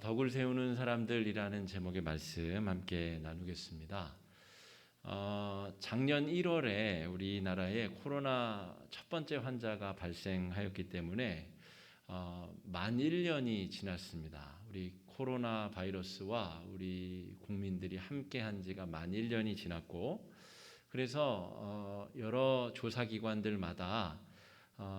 덕을 세우는 사람들이라는 제목의 말씀 함께 나누겠습니다. 작년 1월에 우리나라에 코로나 첫 번째 환자가 발생하였기 때문에 만 1년이 지났습니다. 우리 코로나 바이러스와 우리 국민들이 함께한 지가 만 1년이 지났고, 그래서 여러 조사기관들마다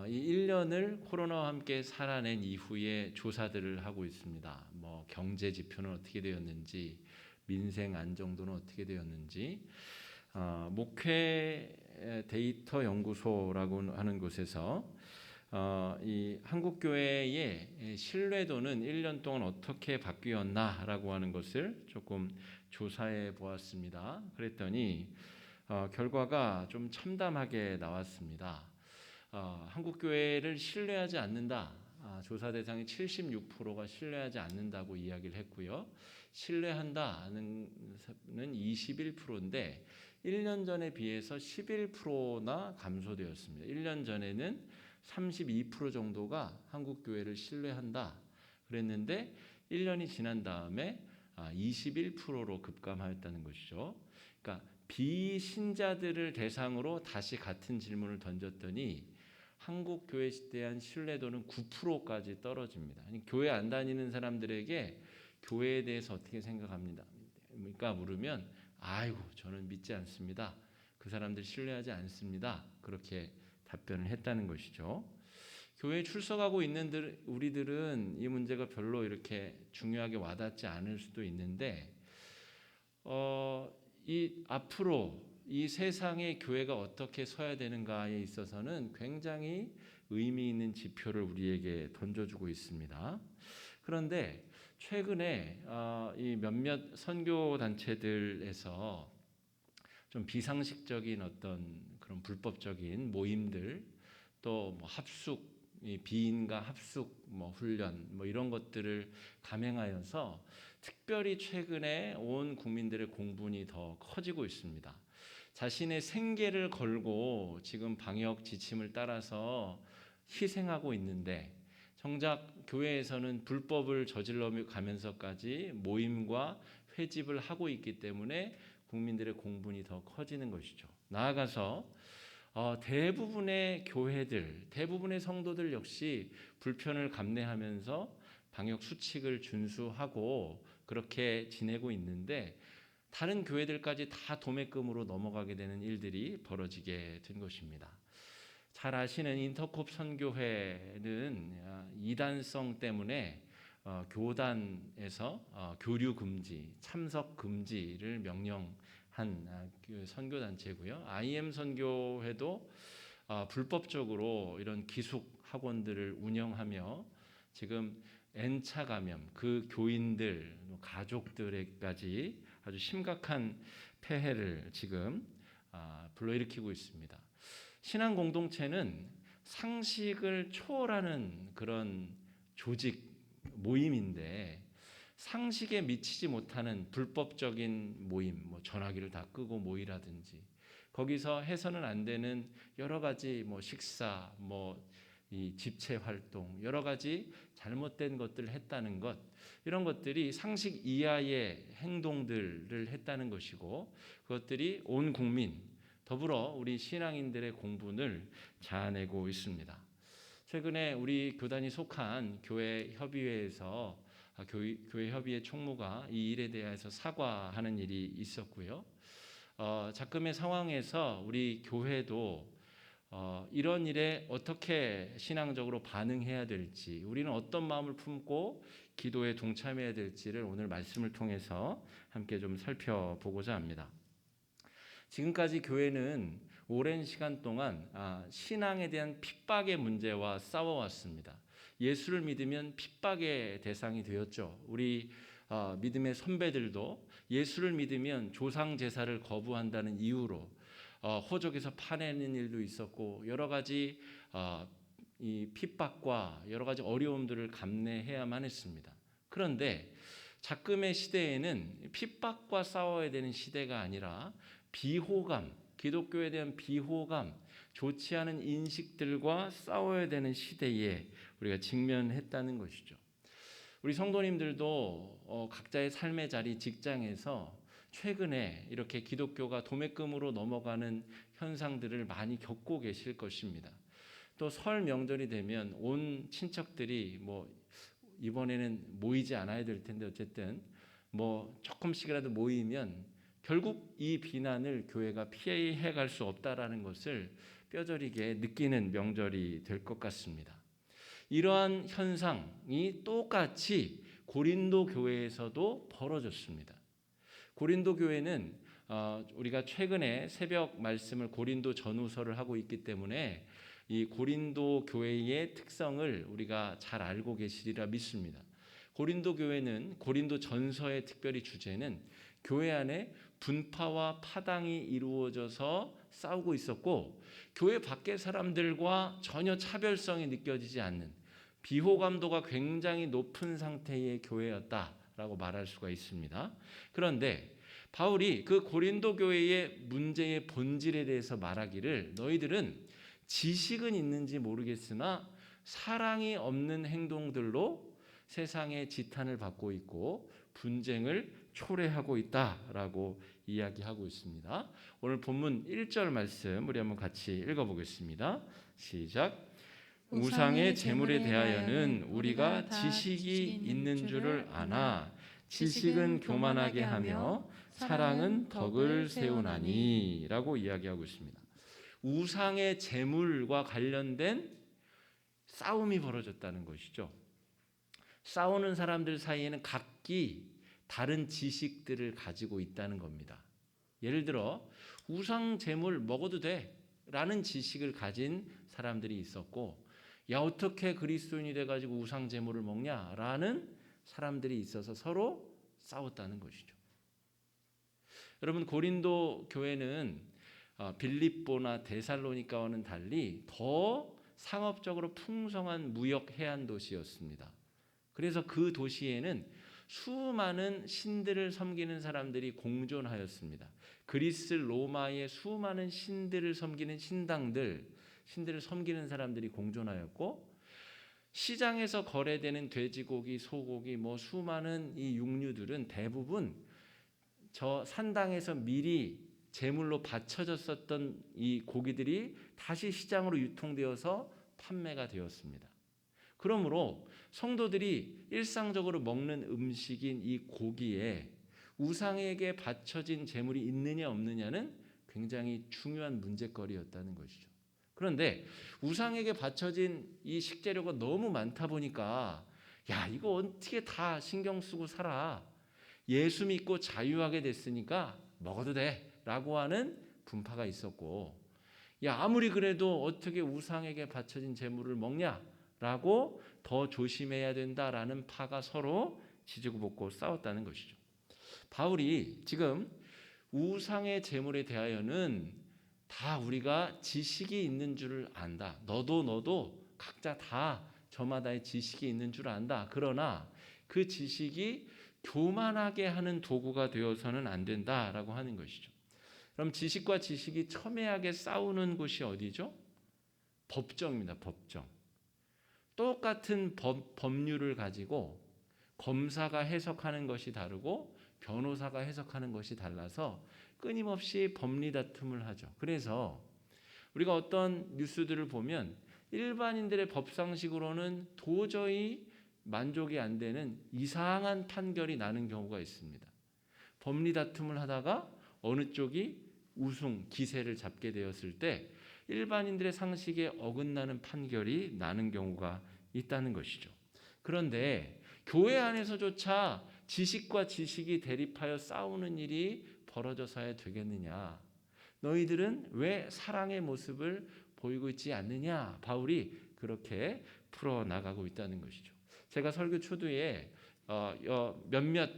이 1년을 코로나와 함께 살아낸 이후에 조사들을 하고 있습니다. 경제 지표는 어떻게 되었는지, 민생 안정도는 어떻게 되었는지, 목회 데이터 연구소라고 하는 곳에서 이 한국 교회의 신뢰도는 1년 동안 어떻게 바뀌었나라고 하는 것을 조금 조사해 보았습니다. 그랬더니 결과가 좀 참담하게 나왔습니다. 한국 교회를 신뢰하지 않는다. 조사 대상의 76%가 신뢰하지 않는다고 이야기를 했고요. 신뢰한다는 21%인데 1년 전에 비해서 11%나 감소되었습니다. 1년 전에는 32% 정도가 한국 교회를 신뢰한다 그랬는데 1년이 지난 다음에 21%로 급감하였다는 것이죠. 그러니까 비신자들을 대상으로 다시 같은 질문을 던졌더니 한국 교회에 대한 신뢰도는 9%까지 떨어집니다. 교회 안 다니는 사람들에게 교회에 대해서 어떻게 생각합니다? 그러니까 물으면 아이고 저는 믿지 않습니다. 그 사람들 신뢰하지 않습니다. 그렇게 답변을 했다는 것이죠. 교회에 출석하고 있는 우리들은 이 문제가 별로 이렇게 중요하게 와닿지 않을 수도 있는데 이 앞으로 이 세상의 교회가 어떻게 서야 되는가에 있어서는 굉장히 의미 있는 지표를 우리에게 던져주고 있습니다. 그런데 최근에 이 몇몇 선교 단체들에서 좀 비상식적인 어떤 그런 불법적인 모임들, 또 합숙, 비인가 합숙 훈련 이런 것들을 감행하여서 특별히 최근에 온 국민들의 공분이 더 커지고 있습니다. 자신의 생계를 걸고 지금 방역 지침을 따라서 희생하고 있는데 정작 교회에서는 불법을 저질러 가면서까지 모임과 회집을 하고 있기 때문에 국민들의 공분이 더 커지는 것이죠. 나아가서 대부분의 교회들, 대부분의 성도들 역시 불편을 감내하면서 방역 수칙을 준수하고 그렇게 지내고 있는데 다른 교회들까지 다 도매금으로 넘어가게 되는 일들이 벌어지게 된 것입니다. 잘 아시는 인터콥 선교회는 이단성 때문에 교단에서 교류 금지, 참석 금지를 명령한 선교 단체고요. IM 선교회도 불법적으로 이런 기숙 학원들을 운영하며 지금 N차 감염, 그 교인들, 가족들에까지 아주 심각한 폐해를 지금 불러일으키고 있습니다. 신앙 공동체는 상식을 초월하는 그런 조직 모임인데 상식에 미치지 못하는 불법적인 모임, 전화기를 다 끄고 모이라든지 거기서 해서는 안 되는 여러 가지 식사, 이 집체 활동, 여러 가지 잘못된 것들을 했다는 것, 이런 것들이 상식 이하의 행동들을 했다는 것이고 그것들이 온 국민, 더불어 우리 신앙인들의 공분을 자아내고 있습니다. 최근에 우리 교단이 속한 교회 협의회에서 교회 협의회 총무가 이 일에 대해서 사과하는 일이 있었고요. 작금의 상황에서 우리 교회도 이런 일에 어떻게 신앙적으로 반응해야 될지, 우리는 어떤 마음을 품고 기도에 동참해야 될지를 오늘 말씀을 통해서 함께 좀 살펴보고자 합니다. 지금까지 교회는 오랜 시간 동안 신앙에 대한 핍박의 문제와 싸워왔습니다. 예수를 믿으면 핍박의 대상이 되었죠. 우리 믿음의 선배들도 예수를 믿으면 조상 제사를 거부한다는 이유로 호적에서 파내는 일도 있었고 여러 가지 이 핍박과 여러 가지 어려움들을 감내해야만 했습니다. 그런데 작금의 시대에는 핍박과 싸워야 되는 시대가 아니라 비호감, 기독교에 대한 비호감, 좋지 않은 인식들과 싸워야 되는 시대에 우리가 직면했다는 것이죠. 우리 성도님들도 각자의 삶의 자리, 직장에서 최근에 이렇게 기독교가 도매금으로 넘어가는 현상들을 많이 겪고 계실 것입니다. 또 설 명절이 되면 온 친척들이 이번에는 모이지 않아야 될 텐데 어쨌든 조금씩이라도 모이면 결국 이 비난을 교회가 피해 갈 수 없다라는 것을 뼈저리게 느끼는 명절이 될 것 같습니다. 이러한 현상이 똑같이 고린도 교회에서도 벌어졌습니다. 고린도 교회는 우리가 최근에 새벽 말씀을 고린도 전후서를 하고 있기 때문에 이 고린도 교회의 특성을 우리가 잘 알고 계시리라 믿습니다. 고린도 교회는 고린도 전서의 특별히 주제는 교회 안에 분파와 파당이 이루어져서 싸우고 있었고, 교회 밖의 사람들과 전혀 차별성이 느껴지지 않는 비호감도가 굉장히 높은 상태의 교회였다라고 말할 수가 있습니다. 그런데 바울이 그 고린도 교회의 문제의 본질에 대해서 말하기를, 너희들은 지식은 있는지 모르겠으나 사랑이 없는 행동들로 세상의 지탄을 받고 있고 분쟁을 초래하고 있다라고 이야기하고 있습니다. 오늘 본문 1절 말씀 우리 한번 같이 읽어보겠습니다. 시작. 우상의 제물에 대하여는 우리가 지식이 있는 줄을 아나 지식은 교만하게 하며 사랑은 덕을 세우나니 라고 이야기하고 있습니다. 우상의 제물과 관련된 싸움이 벌어졌다는 것이죠. 싸우는 사람들 사이에는 각기 다른 지식들을 가지고 있다는 겁니다. 예를 들어 우상 제물 먹어도 돼 라는 지식을 가진 사람들이 있었고, 야 어떻게 그리스도인이 돼가지고 우상 제물을 먹냐 라는 사람들이 있어서 서로 싸웠다는 것이죠. 여러분, 고린도 교회는 빌립보나 데살로니가와는 달리 더 상업적으로 풍성한 무역 해안 도시였습니다. 그래서 그 도시에는 수많은 신들을 섬기는 사람들이 공존하였습니다. 그리스 로마의 수많은 신들을 섬기는 신들을 섬기는 사람들이 공존하였고, 시장에서 거래되는 돼지고기, 소고기, 수많은 이 육류들은 대부분 저 산당에서 미리 제물로 바쳐졌었던 이 고기들이 다시 시장으로 유통되어서 판매가 되었습니다. 그러므로 성도들이 일상적으로 먹는 음식인 이 고기에 우상에게 바쳐진 제물이 있느냐 없느냐는 굉장히 중요한 문제거리였다는 것이죠. 그런데 우상에게 바쳐진 이 식재료가 너무 많다 보니까 야 이거 어떻게 다 신경 쓰고 살아, 예수 믿고 자유하게 됐으니까 먹어도 돼 라고 하는 분파가 있었고, 야 아무리 그래도 어떻게 우상에게 바쳐진 제물을 먹냐 라고 더 조심해야 된다라는 파가 서로 지지고 볶고 싸웠다는 것이죠. 바울이 지금 우상의 제물에 대하여는 다 우리가 지식이 있는 줄을 안다. 너도 각자 다 저마다의 지식이 있는 줄 안다. 그러나 그 지식이 교만하게 하는 도구가 되어서는 안 된다라고 하는 것이죠. 그럼 지식과 지식이 첨예하게 싸우는 곳이 어디죠? 법정입니다. 법정. 똑같은 법률을 가지고 검사가 해석하는 것이 다르고 변호사가 해석하는 것이 달라서 끊임없이 법리 다툼을 하죠. 그래서 우리가 어떤 뉴스들을 보면 일반인들의 법상식으로는 도저히 만족이 안 되는 이상한 판결이 나는 경우가 있습니다. 법리 다툼을 하다가 어느 쪽이 우승, 기세를 잡게 되었을 때 일반인들의 상식에 어긋나는 판결이 나는 경우가 있다는 것이죠. 그런데 교회 안에서조차 지식과 지식이 대립하여 싸우는 일이 벌어져서야 되겠느냐? 너희들은 왜 사랑의 모습을 보이고 있지 않느냐? 바울이 그렇게 풀어나가고 있다는 것이죠. 제가 설교 초두에 몇몇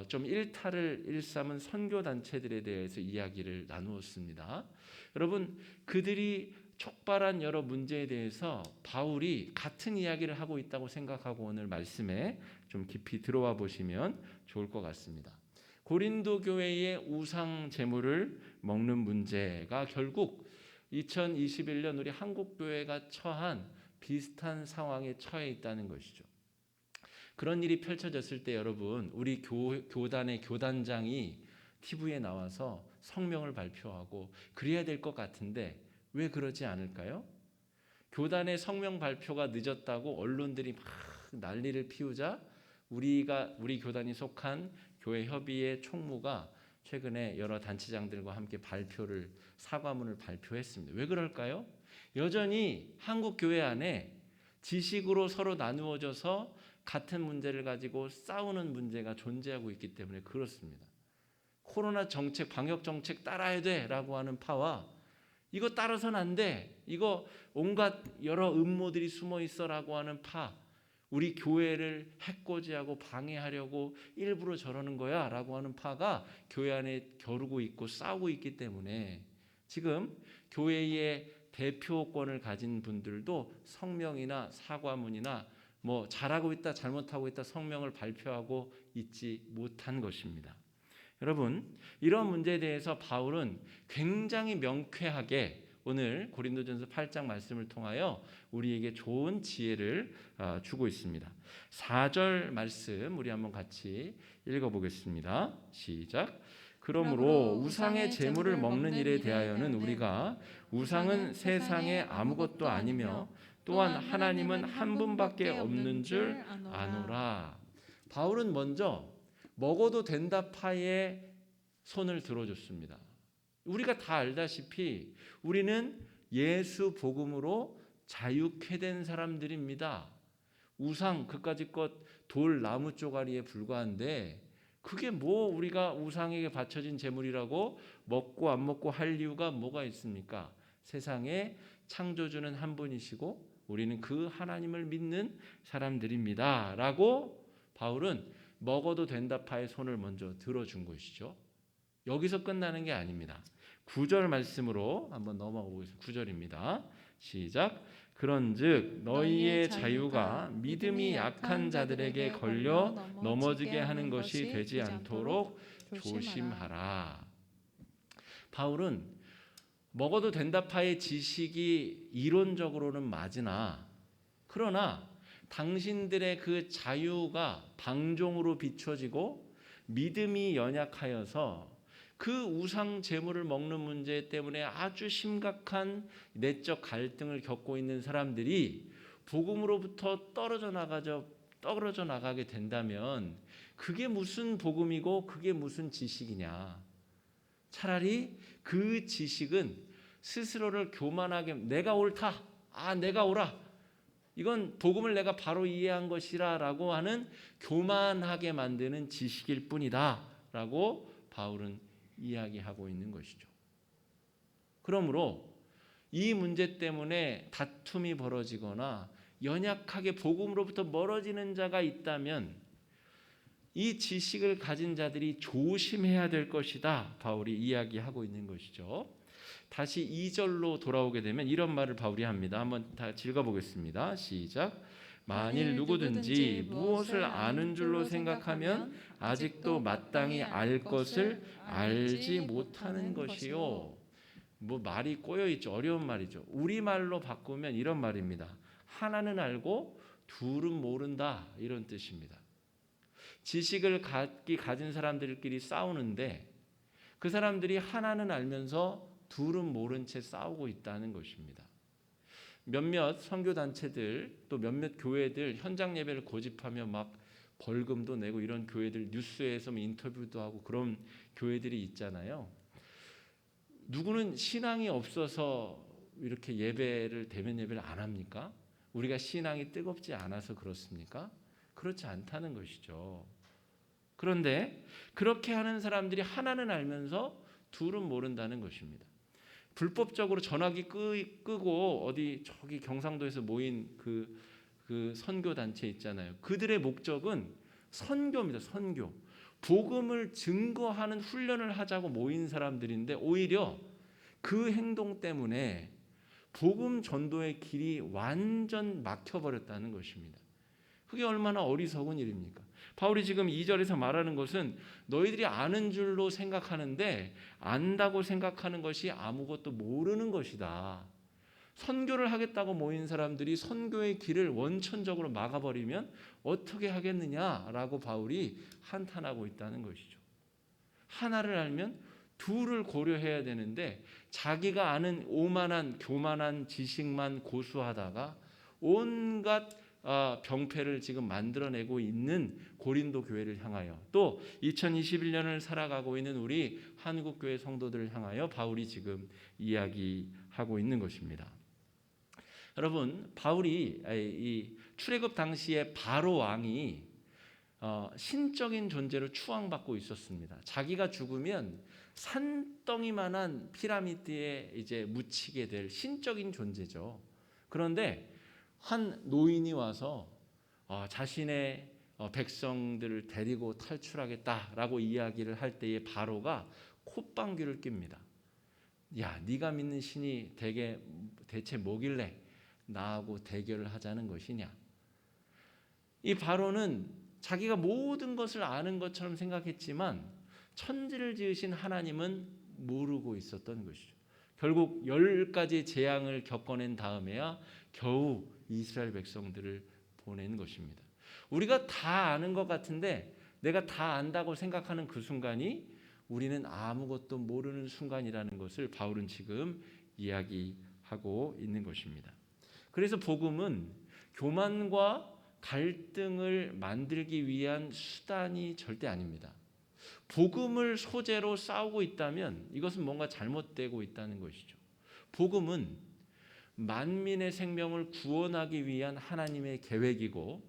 좀 일탈을 일삼은 선교단체들에 대해서 이야기를 나누었습니다. 여러분, 그들이 촉발한 여러 문제에 대해서 바울이 같은 이야기를 하고 있다고 생각하고 오늘 말씀에 좀 깊이 들어와 보시면 좋을 것 같습니다. 고린도 교회의 우상 제물을 먹는 문제가 결국 2021년 우리 한국 교회가 처한 비슷한 상황에 처해 있다는 것이죠. 그런 일이 펼쳐졌을 때 여러분, 우리 교단의 교단장이 TV에 나와서 성명을 발표하고 그래야 될 것 같은데 왜 그러지 않을까요? 교단의 성명 발표가 늦었다고 언론들이 막 난리를 피우자 우리 교단이 속한 교회 협의회 총무가 최근에 여러 단체장들과 함께 사과문을 발표했습니다. 왜 그럴까요? 여전히 한국 교회 안에 지식으로 서로 나누어져서 같은 문제를 가지고 싸우는 문제가 존재하고 있기 때문에 그렇습니다. 코로나 정책, 방역 정책 따라야 돼라고 하는 파와 이거 따라서는 안 돼, 이거 온갖 여러 음모들이 숨어 있어라고 하는 파, 우리 교회를 해코지하고 방해하려고 일부러 저러는 거야 라고 하는 파가 교회 안에 겨루고 있고 싸우고 있기 때문에 지금 교회의 대표권을 가진 분들도 성명이나 사과문이나 뭐 잘하고 있다 잘못하고 있다 성명을 발표하고 있지 못한 것입니다. 여러분, 이런 문제에 대해서 바울은 굉장히 명쾌하게 오늘 고린도전서 8장 말씀을 통하여 우리에게 좋은 지혜를 주고 있습니다. 4절 말씀 우리 한번 같이 읽어보겠습니다. 시작. 그러므로 우상의 제물을 먹는 일에 대하여는 우리가 우상은 세상에 아무것도 아니며 또한 하나님은 한 분밖에 없는 줄 아노라. 바울은 먼저 먹어도 된다 파에 손을 들어줬습니다. 우리가 다 알다시피 우리는 예수 복음으로 자유케 된 사람들입니다. 우상 그까짓 것 돌 나무 쪼가리에 불과한데 그게 뭐 우리가 우상에게 바쳐진 제물이라고 먹고 안 먹고 할 이유가 뭐가 있습니까? 세상에 창조주는 한 분이시고 우리는 그 하나님을 믿는 사람들입니다 라고 바울은 먹어도 된다 파의 손을 먼저 들어준 것이죠. 여기서 끝나는 게 아닙니다. 9절 말씀으로 한번 넘어가 보겠습니다. 9절입니다. 시작. 그런즉 너희의 자유가 믿음이 약한 자들에게 걸려 넘어지게 하는 것이 되지 않도록 조심하라. 바울은 먹어도 된다 파의 지식이 이론적으로는 맞으나 그러나 당신들의 그 자유가 방종으로 비춰지고 믿음이 연약하여서 그 우상 제물을 먹는 문제 때문에 아주 심각한 내적 갈등을 겪고 있는 사람들이 복음으로부터 떨어져 나가게 된다면 그게 무슨 복음이고 그게 무슨 지식이냐. 차라리 그 지식은 스스로를 교만하게 내가 옳다, 내가 옳아, 이건 복음을 내가 바로 이해한 것이라 라고 하는 교만하게 만드는 지식일 뿐이다 라고 바울은 이야기하고 있는 것이죠. 그러므로 이 문제 때문에 다툼이 벌어지거나 연약하게 복음으로부터 멀어지는 자가 있다면 이 지식을 가진 자들이 조심해야 될 것이다 바울이 이야기하고 있는 것이죠. 다시 2절로 돌아오게 되면 이런 말을 바울이 합니다. 한번 다 읽어보겠습니다. 시작. 만일 누구든지 무엇을 아는 줄로 생각하면 아직도 마땅히 알 것을 알지 못하는 것이요. 뭐 말이 꼬여있죠. 어려운 말이죠. 우리말로 바꾸면 이런 말입니다. 하나는 알고 둘은 모른다, 이런 뜻입니다. 지식을 가진 사람들끼리 싸우는데 그 사람들이 하나는 알면서 둘은 모른 채 싸우고 있다는 것입니다. 몇몇 선교단체들 또 몇몇 교회들 현장 예배를 고집하며 막 벌금도 내고 이런 교회들 뉴스에서 인터뷰도 하고 그런 교회들이 있잖아요. 누구는 신앙이 없어서 이렇게 대면 예배를 안 합니까? 우리가 신앙이 뜨겁지 않아서 그렇습니까? 그렇지 않다는 것이죠. 그런데 그렇게 하는 사람들이 하나는 알면서 둘은 모른다는 것입니다. 불법적으로 전화기 끄고 어디 저기 경상도에서 모인 그 선교 단체 있잖아요. 그들의 목적은 선교입니다. 선교. 복음을 증거하는 훈련을 하자고 모인 사람들인데 오히려 그 행동 때문에 복음 전도의 길이 완전 막혀버렸다는 것입니다. 그게 얼마나 어리석은 일입니까? 바울이 지금 2절에서 말하는 것은 너희들이 아는 줄로 생각하는데 안다고 생각하는 것이 아무것도 모르는 것이다. 선교를 하겠다고 모인 사람들이 선교의 길을 원천적으로 막아버리면 어떻게 하겠느냐라고 바울이 한탄하고 있다는 것이죠. 하나를 알면 둘을 고려해야 되는데 자기가 아는 오만한 교만한 지식만 고수하다가 온갖 병폐를 지금 만들어내고 있는 고린도 교회를 향하여, 또 2021년을 살아가고 있는 우리 한국교회 성도들을 향하여 바울이 지금 이야기하고 있는 것입니다. 여러분, 바울이 이 출애굽 당시에 바로 왕이 신적인 존재로 추앙받고 있었습니다. 자기가 죽으면 산덩이만한 피라미드에 이제 묻히게 될 신적인 존재죠. 그런데 한 노인이 와서 자신의 백성들을 데리고 탈출하겠다라고 이야기를 할 때에 바로가 콧방귀를 낍니다. 야, 네가 믿는 신이 대체 뭐길래 나하고 대결을 하자는 것이냐. 이 바로는 자기가 모든 것을 아는 것처럼 생각했지만 천지를 지으신 하나님은 모르고 있었던 것이죠. 결국 10가지 재앙을 겪어낸 다음에야 겨우 이스라엘 백성들을 보낸 것입니다. 우리가 다 아는 것 같은데 내가 다 안다고 생각하는 그 순간이 우리는 아무것도 모르는 순간이라는 것을 바울은 지금 이야기하고 있는 것입니다. 그래서 복음은 교만과 갈등을 만들기 위한 수단이 절대 아닙니다. 복음을 소재로 싸우고 있다면 이것은 뭔가 잘못되고 있다는 것이죠. 복음은 만민의 생명을 구원하기 위한 하나님의 계획이고,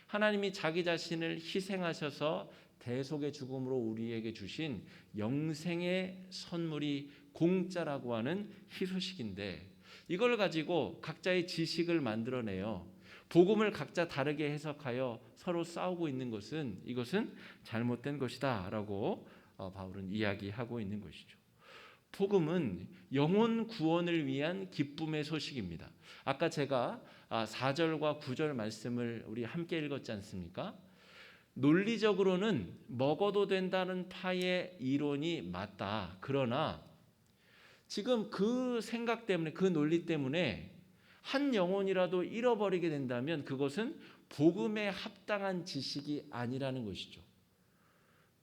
하나님이 자기 자신을 희생하셔서 대속의 죽음으로 우리에게 주신 영생의 선물이 공짜라고 하는 희소식인데, 이걸 가지고 각자의 지식을 만들어내요 복음을 각자 다르게 해석하여 서로 싸우고 있는 것은, 이것은 잘못된 것이다 라고 바울은 이야기하고 있는 것이죠. 복음은 영혼 구원을 위한 기쁨의 소식입니다. 아까 제가 4절과 9절 말씀을 우리 함께 읽었지 않습니까? 논리적으로는 먹어도 된다는 파의 이론이 맞다. 그러나 지금 그 생각 때문에, 그 논리 때문에 한 영혼이라도 잃어버리게 된다면 그것은 복음에 합당한 지식이 아니라는 것이죠.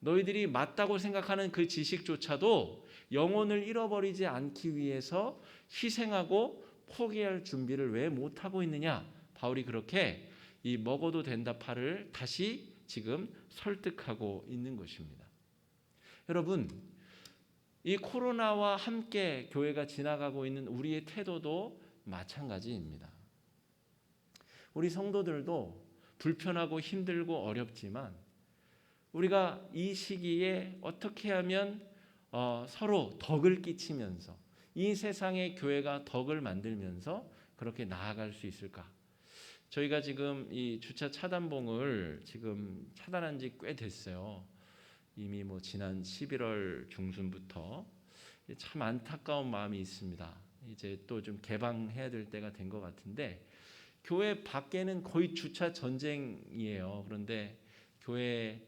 너희들이 맞다고 생각하는 그 지식조차도 영혼을 잃어버리지 않기 위해서 희생하고 포기할 준비를 왜 못하고 있느냐. 바울이 그렇게 이 먹어도 된다 파를 다시 지금 설득하고 있는 것입니다. 여러분, 이 코로나와 함께 교회가 지나가고 있는 우리의 태도도 마찬가지입니다. 우리 성도들도 불편하고 힘들고 어렵지만 우리가 이 시기에 어떻게 하면 서로 덕을 끼치면서 이 세상의 교회가 덕을 만들면서 그렇게 나아갈 수 있을까? 저희가 지금 이 주차 차단봉을 지금 차단한 지 꽤 됐어요. 이미 지난 11월 중순부터. 참 안타까운 마음이 있습니다. 이제 또 좀 개방해야 될 때가 된 것 같은데, 교회 밖에는 거의 주차 전쟁이에요. 그런데 교회의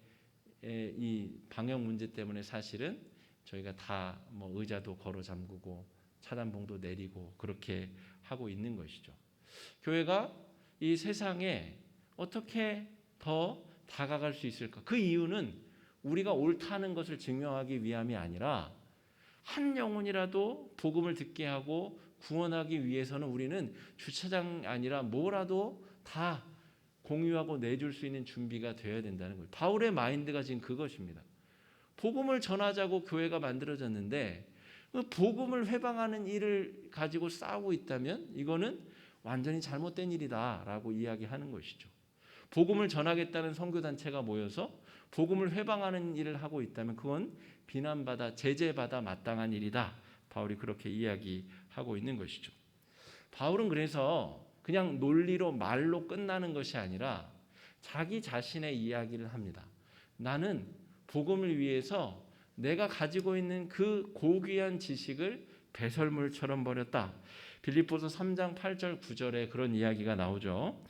이 방역 문제 때문에 사실은 저희가 다 의자도 걸어 잠그고 차단봉도 내리고 그렇게 하고 있는 것이죠. 교회가 이 세상에 어떻게 더 다가갈 수 있을까? 그 이유는 우리가 옳다는 것을 증명하기 위함이 아니라 한 영혼이라도 복음을 듣게 하고 구원하기 위해서는 우리는 주차장 아니라 뭐라도 다 공유하고 내줄 수 있는 준비가 되어야 된다는 거예요. 바울의 마인드가 지금 그것입니다. 복음을 전하자고 교회가 만들어졌는데 복음을 회방하는 일을 가지고 싸우고 있다면 이거는 완전히 잘못된 일이다라고 이야기하는 것이죠. 복음을 전하겠다는 선교단체가 모여서 복음을 회방하는 일을 하고 있다면 그건 비난받아 제재받아 마땅한 일이다. 바울이 그렇게 이야기하고 있는 것이죠. 바울은 그래서 그냥 논리로 말로 끝나는 것이 아니라 자기 자신의 이야기를 합니다. 나는 복음을 위해서 내가 가지고 있는 그 고귀한 지식을 배설물처럼 버렸다. 빌립보서 3장 8절 9절에 그런 이야기가 나오죠.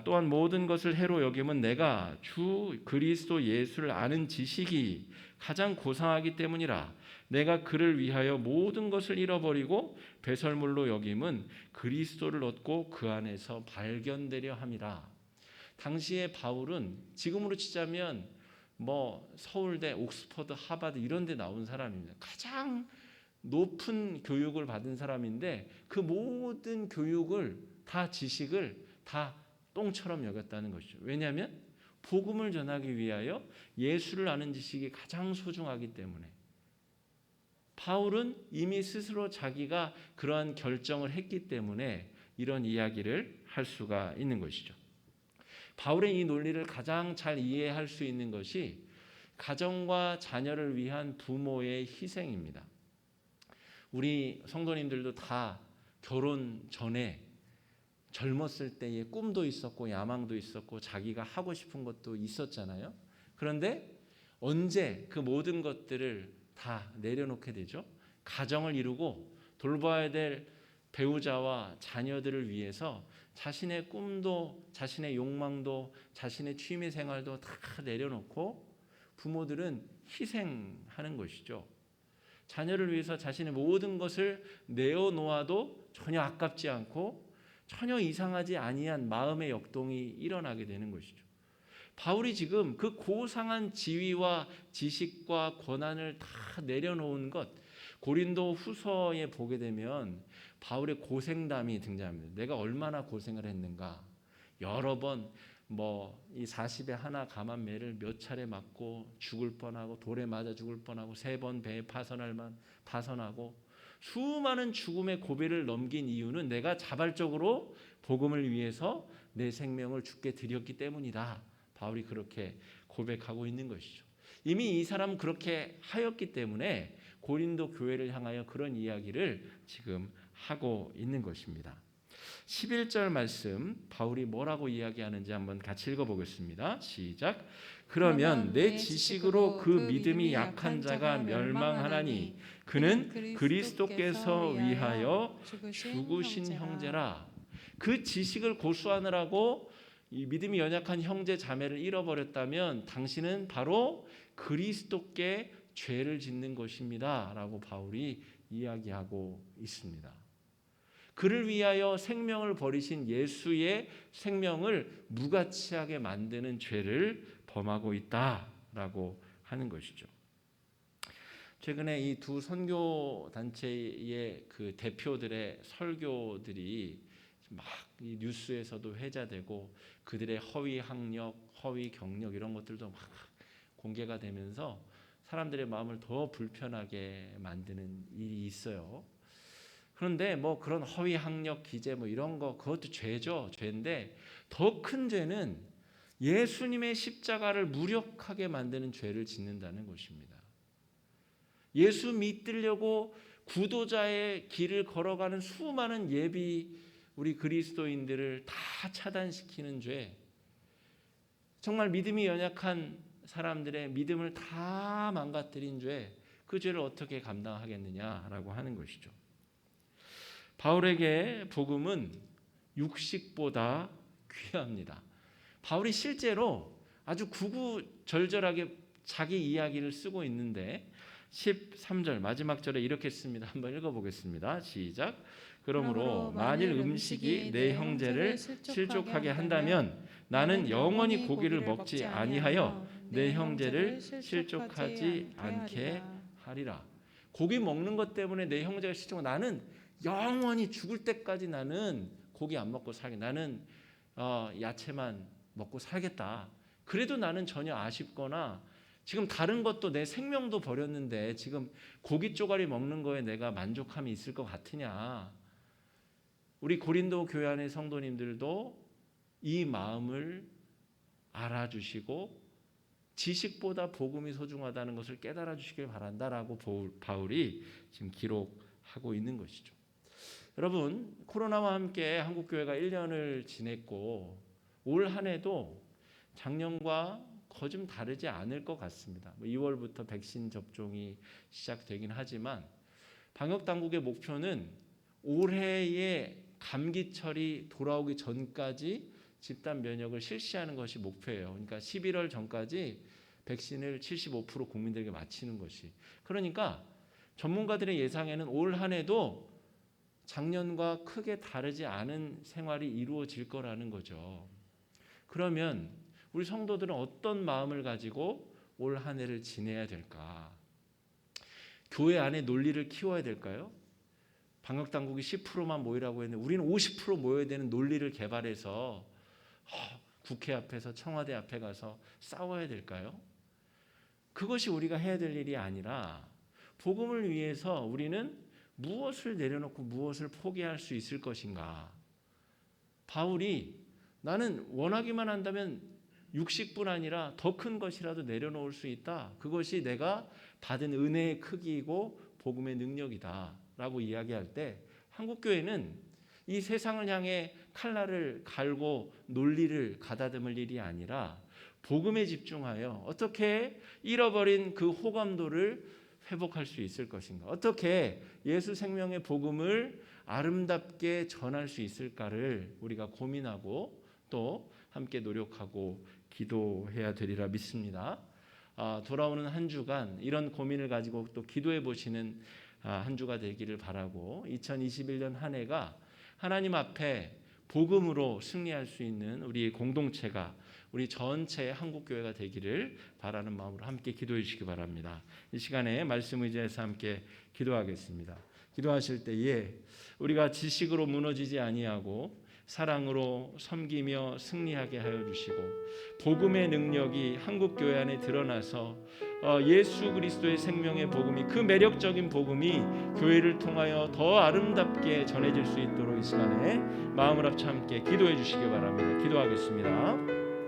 또한 모든 것을 해로 여김은 내가 주 그리스도 예수를 아는 지식이 가장 고상하기 때문이라. 내가 그를 위하여 모든 것을 잃어버리고 배설물로 여김은 그리스도를 얻고 그 안에서 발견되려 함이라. 당시에 바울은 지금으로 치자면 서울대, 옥스퍼드, 하버드 이런 데 나온 사람입니다. 가장 높은 교육을 받은 사람인데 그 모든 교육을 다 지식을 다 똥처럼 여겼다는 것이죠. 왜냐하면 복음을 전하기 위하여 예수를 아는 지식이 가장 소중하기 때문에. 바울은 이미 스스로 자기가 그러한 결정을 했기 때문에 이런 이야기를 할 수가 있는 것이죠. 바울의 이 논리를 가장 잘 이해할 수 있는 것이 가정과 자녀를 위한 부모의 희생입니다. 우리 성도님들도 다 결혼 전에 젊었을 때의 꿈도 있었고 야망도 있었고 자기가 하고 싶은 것도 있었잖아요. 그런데 언제 그 모든 것들을 다 내려놓게 되죠? 가정을 이루고 돌봐야 될 배우자와 자녀들을 위해서 자신의 꿈도 자신의 욕망도 자신의 취미 생활도 다 내려놓고 부모들은 희생하는 것이죠. 자녀를 위해서 자신의 모든 것을 내어놓아도 전혀 아깝지 않고 전혀 이상하지 아니한 마음의 역동이 일어나게 되는 것이죠. 바울이 지금 그 고상한 지위와 지식과 권한을 다 내려놓은 것, 고린도 후서에 보게 되면 바울의 고생담이 등장합니다. 내가 얼마나 고생을 했는가. 여러 번 이 40에 하나 감한 매를 몇 차례 맞고 죽을 뻔하고 돌에 맞아 죽을 뻔하고 3번 배에 파선하고 수많은 죽음의 고비를 넘긴 이유는 내가 자발적으로 복음을 위해서 내 생명을 주께 드렸기 때문이다. 바울이 그렇게 고백하고 있는 것이죠. 이미 이 사람은 그렇게 하였기 때문에 고린도 교회를 향하여 그런 이야기를 지금 하고 있는 것입니다. 11절 말씀 바울이 뭐라고 이야기하는지 한번 같이 읽어보겠습니다. 시작. 그러면 내 지식으로 그 믿음이 약한 자가 멸망하나니 그는 그리스도께서 위하여 죽으신 형제라. 그 지식을 고수하느라고 이 믿음이 연약한 형제 자매를 잃어버렸다면 당신은 바로 그리스도께 죄를 짓는 것입니다 라고 바울이 이야기하고 있습니다. 그를 위하여 생명을 버리신 예수의 생명을 무가치하게 만드는 죄를 범하고 있다라고 하는 것이죠. 최근에 이 두 선교 단체의 그 대표들의 설교들이 막 이 뉴스에서도 회자되고 그들의 허위 학력, 허위 경력 이런 것들도 막 공개가 되면서 사람들의 마음을 더 불편하게 만드는 일이 있어요. 그런데 그런 허위 학력 기재 이런 거 그것도 죄죠. 죄인데 더 큰 죄는 예수님의 십자가를 무력하게 만드는 죄를 짓는다는 것입니다. 예수 믿으려고 구도자의 길을 걸어가는 수많은 예비 우리 그리스도인들을 다 차단시키는 죄. 정말 믿음이 연약한 사람들의 믿음을 다 망가뜨린 죄. 그 죄를 어떻게 감당하겠느냐라고 하는 것이죠. 바울에게 복음은 육식보다 귀합니다. 바울이 실제로 아주 구구절절하게 자기 이야기를 쓰고 있는데 13절 마지막 절에 이렇게 씁니다. 한번 읽어보겠습니다. 시작. 그러므로 만일 음식이 내 형제를 실족하게 한다면 나는 영원히 고기를 먹지 아니하여 내 형제를 실족하지 않게 하리라. 고기 먹는 것 때문에 내 형제가 실족하면 나는 영원히 죽을 때까지 나는 고기 안 먹고 살게. 나는 야채만 먹고 살겠다. 그래도 나는 전혀 아쉽거나 지금 다른 것도 내 생명도 버렸는데 지금 고기 쪼가리 먹는 거에 내가 만족함이 있을 것 같으냐. 우리 고린도 교회 안의 성도님들도 이 마음을 알아주시고 지식보다 복음이 소중하다는 것을 깨달아 주시길 바란다라고 바울이 지금 기록하고 있는 것이죠. 여러분, 코로나와 함께 한국교회가 1년을 지냈고 올 한 해도 작년과 거의 좀 다르지 않을 것 같습니다. 2월부터 백신 접종이 시작되긴 하지만 방역당국의 목표는 올해의 감기철이 돌아오기 전까지 집단 면역을 실시하는 것이 목표예요. 그러니까 11월 전까지 백신을 75% 국민들에게 맞히는 것이. 그러니까 전문가들의 예상에는 올 한 해도 작년과 크게 다르지 않은 생활이 이루어질 거라는 거죠. 그러면 우리 성도들은 어떤 마음을 가지고 올 한 해를 지내야 될까? 교회 안에 논리를 키워야 될까요? 방역당국이 10%만 모이라고 했는데 우리는 50% 모여야 되는 논리를 개발해서 국회 앞에서 청와대 앞에 가서 싸워야 될까요? 그것이 우리가 해야 될 일이 아니라 복음을 위해서 우리는 무엇을 내려놓고 무엇을 포기할 수 있을 것인가? 바울이 나는 원하기만 한다면 육식뿐 아니라 더 큰 것이라도 내려놓을 수 있다. 그것이 내가 받은 은혜의 크기이고 복음의 능력이다 라고 이야기할 때 한국교회는 이 세상을 향해 칼날을 갈고 논리를 가다듬을 일이 아니라 복음에 집중하여 어떻게 잃어버린 그 호감도를 회복할 수 있을 것인가, 어떻게 예수 생명의 복음을 아름답게 전할 수 있을까를 우리가 고민하고 또 함께 노력하고 기도해야 되리라 믿습니다. 돌아오는 한 주간 이런 고민을 가지고 또 기도해 보시는 한 주가 되기를 바라고 2021년 한 해가 하나님 앞에 복음으로 승리할 수 있는 우리 공동체가 우리 전체 한국교회가 되기를 바라는 마음으로 함께 기도해 주시기 바랍니다. 이 시간에 말씀 의지해서 함께 기도하겠습니다. 기도하실 때에 우리가 지식으로 무너지지 아니하고 사랑으로 섬기며 승리하게 하여 주시고 복음의 능력이 한국교회 안에 드러나서 예수 그리스도의 생명의 복음이, 그 매력적인 복음이 교회를 통하여 더 아름답게 전해질 수 있도록 이 시간에 마음을 합쳐 함께 기도해 주시기 바랍니다. 기도하겠습니다.